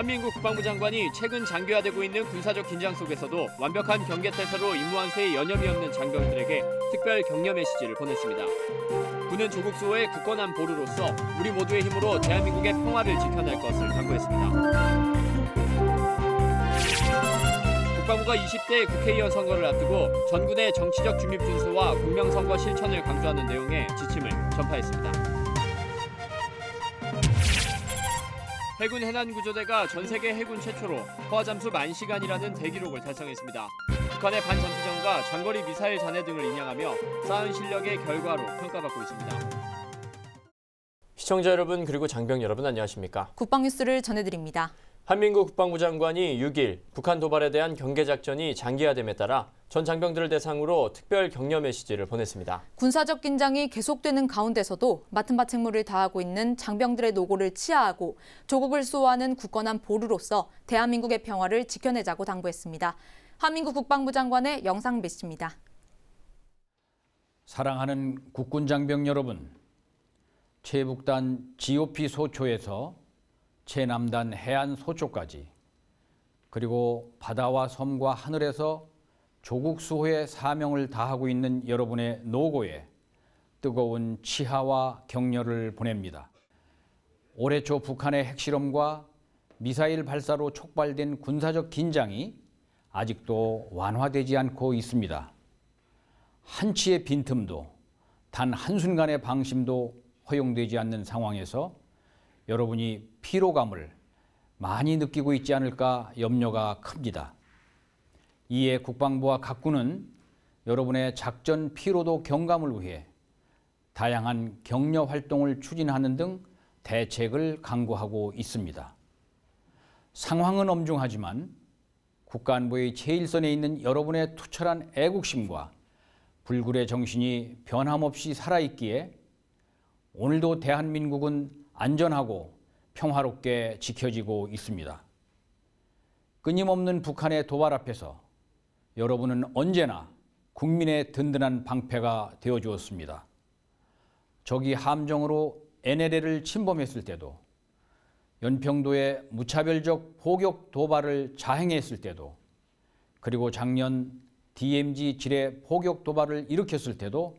한민국 국방부 장관이 최근 장기화되고 있는 군사적 긴장 속에서도 완벽한 경계태세로 임무한 새에 여념이 없는 장병들에게 특별 격려 메시지를 보냈습니다. 군은 조국 수호의 굳건한 보루로서 우리 모두의 힘으로 대한민국의 평화를 지켜낼 것을 당부했습니다. 국방부가 20대 국회의원 선거를 앞두고 전군의 정치적 중립 준수와 공명선거 실천을 강조하는 내용의 지침을 전파했습니다. 해군 해난구조대가 전 세계 해군 최초로 포화 잠수 10,000시간이라는 대기록을 달성했습니다. 북한의 반잠수정과 장거리 미사일 잔해 등을 인양하며 쌓은 실력의 결과로 평가받고 있습니다. 시청자 여러분 그리고 장병 여러분 안녕하십니까? 국방뉴스를 전해드립니다. 한민국 국방부 장관이 6일 북한 도발에 대한 경계작전이 장기화됨에 따라 전 장병들을 대상으로 특별 격려 메시지를 보냈습니다. 군사적 긴장이 계속되는 가운데서도 맡은 바 책무를 다하고 있는 장병들의 노고를 치하하고 조국을 수호하는 굳건한 보루로서 대한민국의 평화를 지켜내자고 당부했습니다. 한민국 국방부 장관의 영상 메시지입니다. 사랑하는 국군 장병 여러분, 최북단 GOP 소초에서 최남단 해안 소초까지 그리고 바다와 섬과 하늘에서 조국 수호의 사명을 다하고 있는 여러분의 노고에 뜨거운 치하와 격려를 보냅니다. 올해 초 북한의 핵실험과 미사일 발사로 촉발된 군사적 긴장이 아직도 완화되지 않고 있습니다. 한치의 빈틈도 단 한순간의 방심도 허용되지 않는 상황에서 여러분이 피로감을 많이 느끼고 있지 않을까 염려가 큽니다. 이에 국방부와 각 군은 여러분의 작전 피로도 경감을 위해 다양한 격려 활동을 추진하는 등 대책을 강구하고 있습니다. 상황은 엄중하지만 국가안보의 제일선에 있는 여러분의 투철한 애국심과 불굴의 정신이 변함없이 살아있기에 오늘도 대한민국은 안전하고 평화롭게 지켜지고 있습니다. 끊임없는 북한의 도발 앞에서 여러분은 언제나 국민의 든든한 방패가 되어주었습니다. 적이 함정으로 NLL을 침범했을 때도, 연평도에 무차별적 포격 도발을 자행했을 때도, 그리고 작년 DMZ 지뢰 포격 도발을 일으켰을 때도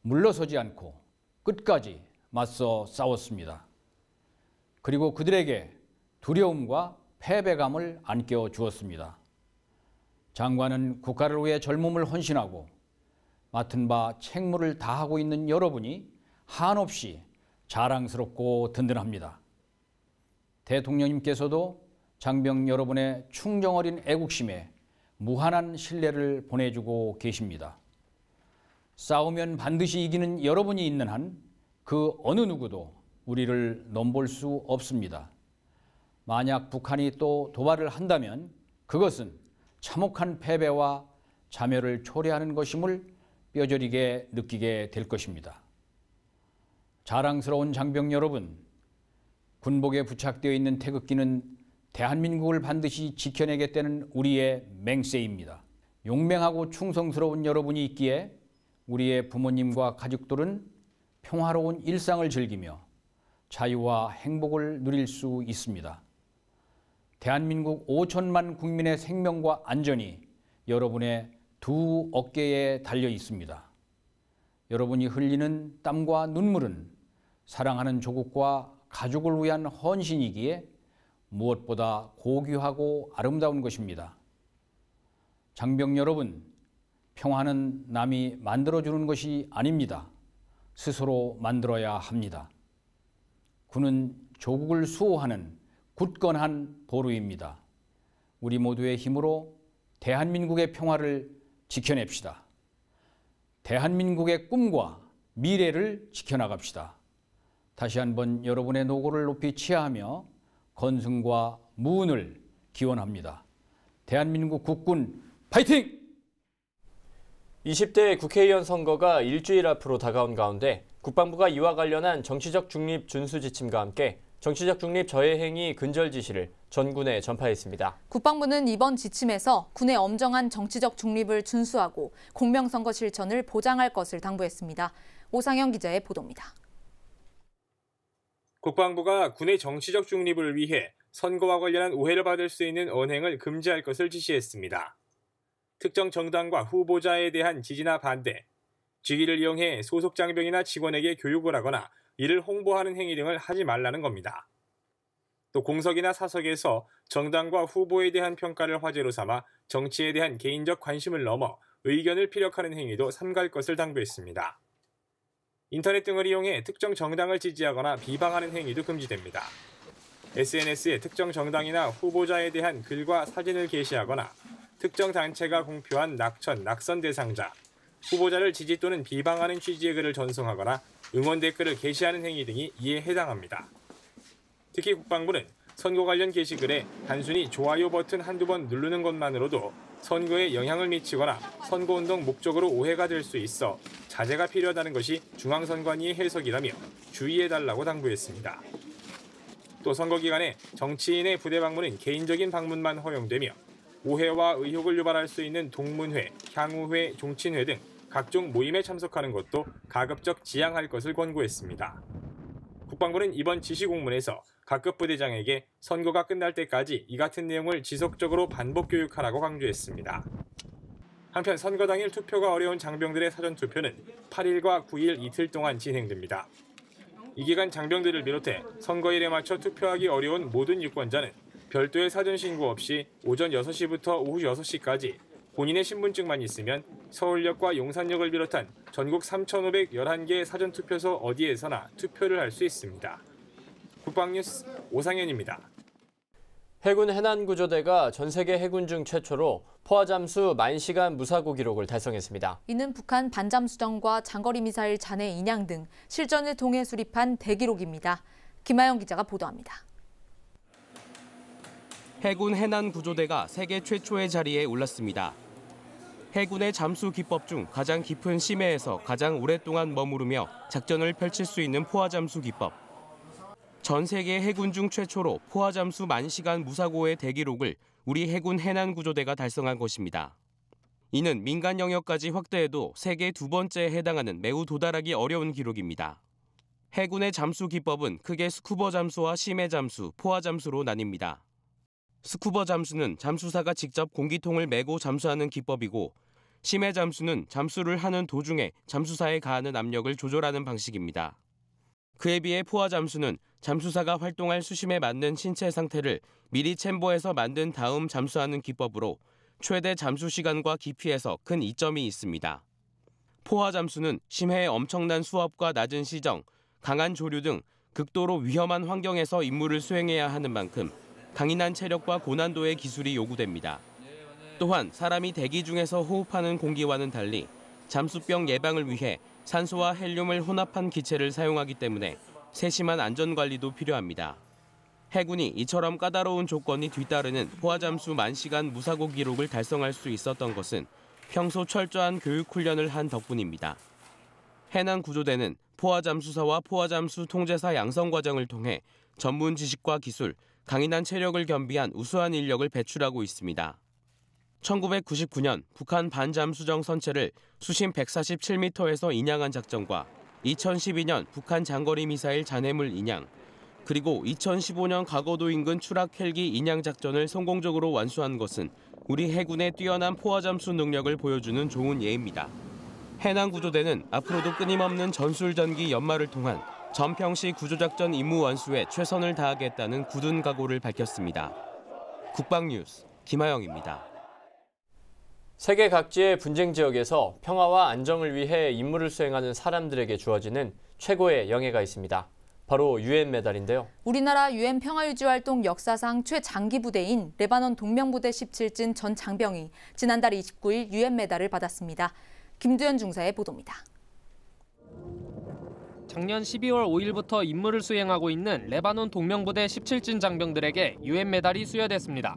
물러서지 않고 끝까지 맞서 싸웠습니다. 그리고 그들에게 두려움과 패배감을 안겨 주었습니다. 장관은 국가를 위해 젊음을 헌신하고 맡은 바 책무를 다하고 있는 여러분이 한없이 자랑스럽고 든든합니다. 대통령님께서도 장병 여러분의 충정어린 애국심에 무한한 신뢰를 보내주고 계십니다. 싸우면 반드시 이기는 여러분이 있는 한 그 어느 누구도 우리를 넘볼 수 없습니다. 만약 북한이 또 도발을 한다면 그것은 참혹한 패배와 자멸을 초래하는 것임을 뼈저리게 느끼게 될 것입니다. 자랑스러운 장병 여러분, 군복에 부착되어 있는 태극기는 대한민국을 반드시 지켜내겠다는 우리의 맹세입니다. 용맹하고 충성스러운 여러분이 있기에 우리의 부모님과 가족들은 평화로운 일상을 즐기며 자유와 행복을 누릴 수 있습니다. 대한민국 5천만 국민의 생명과 안전이 여러분의 두 어깨에 달려 있습니다. 여러분이 흘리는 땀과 눈물은 사랑하는 조국과 가족을 위한 헌신이기에 무엇보다 고귀하고 아름다운 것입니다. 장병 여러분, 평화는 남이 만들어주는 것이 아닙니다. 스스로 만들어야 합니다. 군은 조국을 수호하는 굳건한 보루입니다. 우리 모두의 힘으로 대한민국의 평화를 지켜냅시다. 대한민국의 꿈과 미래를 지켜나갑시다. 다시 한번 여러분의 노고를 높이 치하하며 건승과 무운을 기원합니다. 대한민국 국군 파이팅! 20대 국회의원 선거가 일주일 앞으로 다가온 가운데 국방부가 이와 관련한 정치적 중립 준수 지침과 함께 정치적 중립 저해 행위 근절 지시를 전군에 전파했습니다. 국방부는 이번 지침에서 군의 엄정한 정치적 중립을 준수하고 공명선거 실천을 보장할 것을 당부했습니다. 오상영 기자의 보도입니다. 국방부가 군의 정치적 중립을 위해 선거와 관련한 오해를 받을 수 있는 언행을 금지할 것을 지시했습니다. 특정 정당과 후보자에 대한 지지나 반대, 직위를 이용해 소속 장병이나 직원에게 교육을 하거나 이를 홍보하는 행위 등을 하지 말라는 겁니다. 또 공석이나 사석에서 정당과 후보에 대한 평가를 화제로 삼아 정치에 대한 개인적 관심을 넘어 의견을 피력하는 행위도 삼갈 것을 당부했습니다. 인터넷 등을 이용해 특정 정당을 지지하거나 비방하는 행위도 금지됩니다. SNS에 특정 정당이나 후보자에 대한 글과 사진을 게시하거나 특정 단체가 공표한 낙천, 낙선 대상자, 후보자를 지지 또는 비방하는 취지의 글을 전송하거나 응원 댓글을 게시하는 행위 등이 이에 해당합니다. 특히 국방부는 선거 관련 게시글에 단순히 좋아요 버튼 한두 번 누르는 것만으로도 선거에 영향을 미치거나 선거운동 목적으로 오해가 될 수 있어 자제가 필요하다는 것이 중앙선관위의 해석이라며 주의해달라고 당부했습니다. 또 선거 기간에 정치인의 부대 방문은 개인적인 방문만 허용되며 오해와 의혹을 유발할 수 있는 동문회, 향후회, 종친회 등 각종 모임에 참석하는 것도 가급적 지양할 것을 권고했습니다. 국방부는 이번 지시 공문에서 각급 부대장에게 선거가 끝날 때까지 이 같은 내용을 지속적으로 반복 교육하라고 강조했습니다. 한편 선거 당일 투표가 어려운 장병들의 사전투표는 8일과 9일 이틀 동안 진행됩니다. 이 기간 장병들을 비롯해 선거일에 맞춰 투표하기 어려운 모든 유권자는 별도의 사전 신고 없이 오전 6시부터 오후 6시까지 본인의 신분증만 있으면 서울역과 용산역을 비롯한 전국 3,511개의 사전투표소 어디에서나 투표를 할 수 있습니다. 국방뉴스 오상현입니다. 해군 해난구조대가 전 세계 해군 중 최초로 포화 잠수 10,000시간 무사고 기록을 달성했습니다. 이는 북한 반잠수정과 장거리 미사일 잔해 인양 등 실전을 통해 수립한 대기록입니다. 김하영 기자가 보도합니다. 해군 해난구조대가 세계 최초의 자리에 올랐습니다. 해군의 잠수 기법 중 가장 깊은 심해에서 가장 오랫동안 머무르며 작전을 펼칠 수 있는 포화 잠수 기법. 전 세계 해군 중 최초로 포화 잠수 10,000시간 무사고의 대기록을 우리 해군 해난구조대가 달성한 것입니다. 이는 민간 영역까지 확대해도 세계 두 번째에 해당하는 매우 도달하기 어려운 기록입니다. 해군의 잠수 기법은 크게 스쿠버 잠수와 심해 잠수, 포화 잠수로 나뉩니다. 스쿠버 잠수는 잠수사가 직접 공기통을 메고 잠수하는 기법이고, 심해 잠수는 잠수를 하는 도중에 잠수사에 가하는 압력을 조절하는 방식입니다. 그에 비해 포화 잠수는 잠수사가 활동할 수심에 맞는 신체 상태를 미리 챔버에서 만든 다음 잠수하는 기법으로 최대 잠수 시간과 깊이에서 큰 이점이 있습니다. 포화 잠수는 심해의 엄청난 수압과 낮은 시정, 강한 조류 등 극도로 위험한 환경에서 임무를 수행해야 하는 만큼 강인한 체력과 고난도의 기술이 요구됩니다. 또한 사람이 대기 중에서 호흡하는 공기와는 달리 잠수병 예방을 위해 산소와 헬륨을 혼합한 기체를 사용하기 때문에 세심한 안전관리도 필요합니다. 해군이 이처럼 까다로운 조건이 뒤따르는 포화 잠수 10,000시간 무사고 기록을 달성할 수 있었던 것은 평소 철저한 교육 훈련을 한 덕분입니다. 해난구조대는 포화 잠수사와 포화 잠수 통제사 양성 과정을 통해 전문 지식과 기술, 강인한 체력을 겸비한 우수한 인력을 배출하고 있습니다. 1999년 북한 반잠수정 선체를 수심 147m에서 인양한 작전과 2012년 북한 장거리 미사일 잔해물 인양, 그리고 2015년 가거도 인근 추락 헬기 인양 작전을 성공적으로 완수한 것은 우리 해군의 뛰어난 포화 잠수 능력을 보여주는 좋은 예입니다. 해난구조대는 앞으로도 끊임없는 전술전기 연마를 통한 전평시 구조작전 임무 완수에 최선을 다하겠다는 굳은 각오를 밝혔습니다. 국방뉴스 김하영입니다. 세계 각지의 분쟁 지역에서 평화와 안정을 위해 임무를 수행하는 사람들에게 주어지는 최고의 영예가 있습니다. 바로 UN 메달인데요. 우리나라 UN 평화유지활동 역사상 최장기 부대인 레바논 동명부대 17진 전 장병이 지난달 29일 UN 메달을 받았습니다. 김두현 중사의 보도입니다. 작년 12월 5일부터 임무를 수행하고 있는 레바논 동명부대 17진 장병들에게 UN 메달이 수여됐습니다.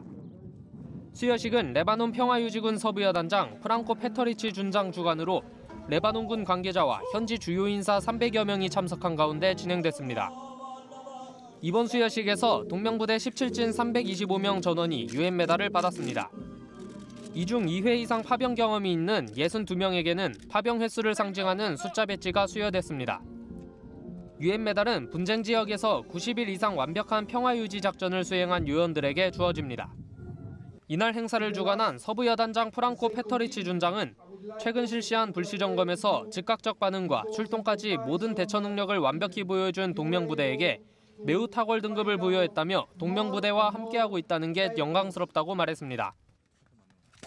수여식은 레바논 평화유지군 서부여단장 프랑코 페터리치 준장 주관으로 레바논군 관계자와 현지 주요 인사 300여 명이 참석한 가운데 진행됐습니다. 이번 수여식에서 동명부대 17진 325명 전원이 UN 메달을 받았습니다. 이 중 2회 이상 파병 경험이 있는 62명에게는 파병 횟수를 상징하는 숫자 배지가 수여됐습니다. UN 메달은 분쟁 지역에서 90일 이상 완벽한 평화 유지 작전을 수행한 요원들에게 주어집니다. 이날 행사를 주관한 서부 여단장 프랑코 페터리치 준장은 최근 실시한 불시 점검에서 즉각적 반응과 출동까지 모든 대처 능력을 완벽히 보여준 동명부대에게 매우 탁월 등급을 부여했다며 동명부대와 함께하고 있다는 게 영광스럽다고 말했습니다.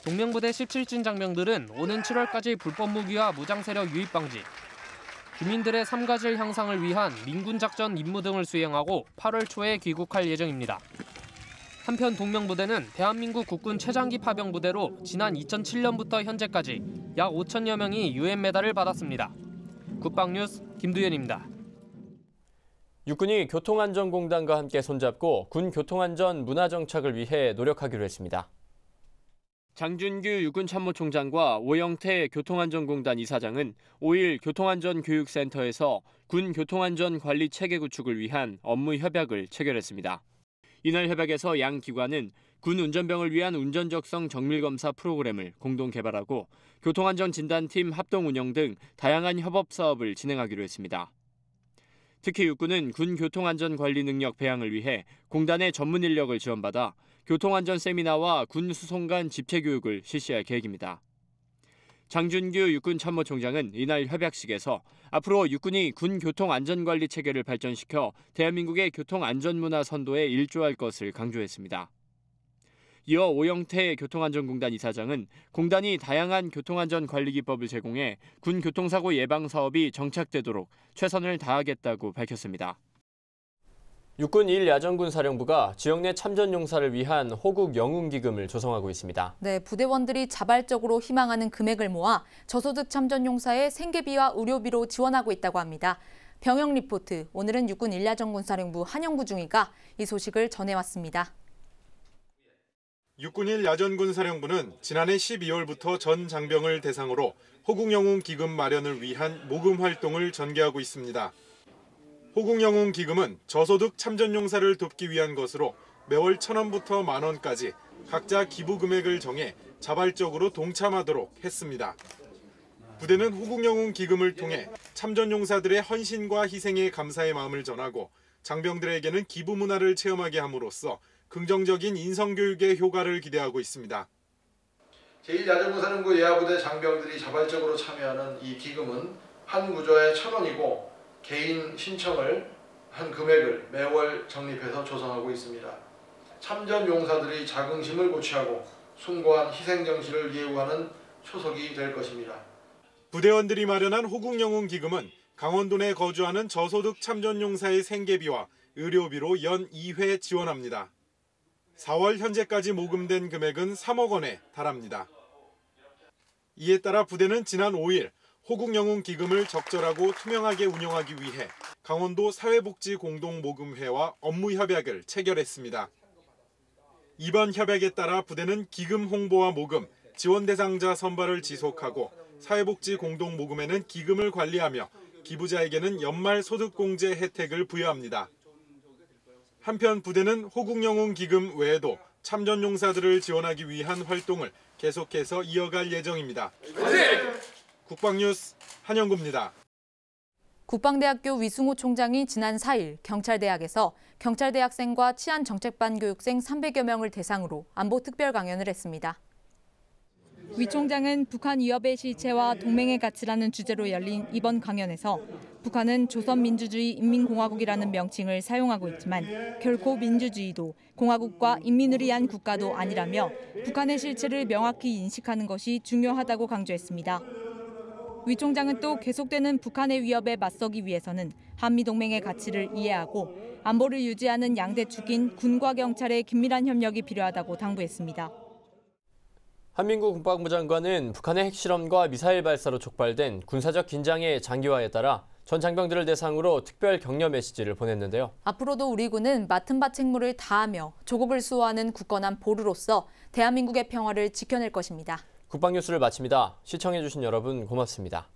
동명부대 17진 장병들은 오는 7월까지 불법 무기와 무장 세력 유입 방지, 주민들의 삶과질 향상을 위한 민군 작전 임무 등을 수행하고 8월 초에 귀국할 예정입니다. 한편 동명부대는 대한민국 국군 최장기 파병부대로 지난 2007년부터 현재까지 약 5천여 명이 UN 메달을 받았습니다. 국방뉴스 김두현입니다. 육군이 교통안전공단과 함께 손잡고 군 교통안전 문화정착을 위해 노력하기로 했습니다. 장준규 육군참모총장과 오영태 교통안전공단 이사장은 5일 교통안전교육센터에서 군 교통안전관리 체계 구축을 위한 업무 협약을 체결했습니다. 이날 협약에서 양 기관은 군 운전병을 위한 운전적성 정밀검사 프로그램을 공동 개발하고 교통안전진단팀 합동 운영 등 다양한 협업 사업을 진행하기로 했습니다. 특히 육군은 군 교통안전관리 능력 배양을 위해 공단의 전문 인력을 지원받아 교통안전 세미나와 군 수송 간 집체교육을 실시할 계획입니다. 장준규 육군참모총장은 이날 협약식에서 앞으로 육군이 군 교통안전관리 체계를 발전시켜 대한민국의 교통안전문화 선도에 일조할 것을 강조했습니다. 이어 오영태 교통안전공단 이사장은 공단이 다양한 교통안전관리 기법을 제공해 군 교통사고 예방 사업이 정착되도록 최선을 다하겠다고 밝혔습니다. 육군 1야전군 사령부가 지역 내 참전용사를 위한 호국 영웅기금을 조성하고 있습니다. 네, 부대원들이 자발적으로 희망하는 금액을 모아 저소득 참전용사의 생계비와 의료비로 지원하고 있다고 합니다. 병영 리포트, 오늘은 육군 1야전군 사령부 한영구 중위가 이 소식을 전해왔습니다. 육군 1야전군 사령부는 지난해 12월부터 전 장병을 대상으로 호국영웅기금 마련을 위한 모금 활동을 전개하고 있습니다. 호국영웅기금은 저소득 참전용사를 돕기 위한 것으로 매월 1,000원부터 만원까지 각자 기부 금액을 정해 자발적으로 동참하도록 했습니다. 부대는 호국영웅기금을 통해 참전용사들의 헌신과 희생에 감사의 마음을 전하고 장병들에게는 기부 문화를 체험하게 함으로써 긍정적인 인성교육의 효과를 기대하고 있습니다. 제1야전군 사령부 예하부대 장병들이 자발적으로 참여하는 이 기금은 한 구조에 1,000원이고 개인 신청을 한 금액을 매월 적립해서 조성하고 있습니다. 참전 용사들이 자긍심을 고취하고 숭고한 희생정신을 예우하는 초석이 될 것입니다. 부대원들이 마련한 호국영웅기금은 강원도 내 거주하는 저소득 참전용사의 생계비와 의료비로 연 2회 지원합니다. 4월 현재까지 모금된 금액은 3억 원에 달합니다. 이에 따라 부대는 지난 5일 호국영웅기금을 적절하고 투명하게 운영하기 위해 강원도 사회복지공동모금회와 업무협약을 체결했습니다. 이번 협약에 따라 부대는 기금 홍보와 모금, 지원 대상자 선발을 지속하고 사회복지공동모금회는 기금을 관리하며 기부자에게는 연말 소득공제 혜택을 부여합니다. 한편 부대는 호국영웅기금 외에도 참전용사들을 지원하기 위한 활동을 계속해서 이어갈 예정입니다. 국방뉴스 한영구입니다. 국방대학교 위승호 총장이 지난 4일 경찰대학에서 경찰대 학생과 치안정책반 교육생 300여 명을 대상으로 안보 특별 강연을 했습니다. 위 총장은 북한 위협의 실체와 동맹의 가치라는 주제로 열린 이번 강연에서 북한은 조선민주주의 인민공화국이라는 명칭을 사용하고 있지만 결코 민주주의도 공화국과 인민을 위한 국가도 아니라며 북한의 실체를 명확히 인식하는 것이 중요하다고 강조했습니다. 위 총장은 또 계속되는 북한의 위협에 맞서기 위해서는 한미동맹의 가치를 이해하고 안보를 유지하는 양대 축인 군과 경찰의 긴밀한 협력이 필요하다고 당부했습니다. 한민구 국방부 장관은 북한의 핵실험과 미사일 발사로 촉발된 군사적 긴장의 장기화에 따라 전 장병들을 대상으로 특별 격려 메시지를 보냈는데요. 앞으로도 우리 군은 맡은 바 책무를 다하며 조국을 수호하는 굳건한 보루로서 대한민국의 평화를 지켜낼 것입니다. 국방뉴스를 마칩니다. 시청해주신 여러분 고맙습니다.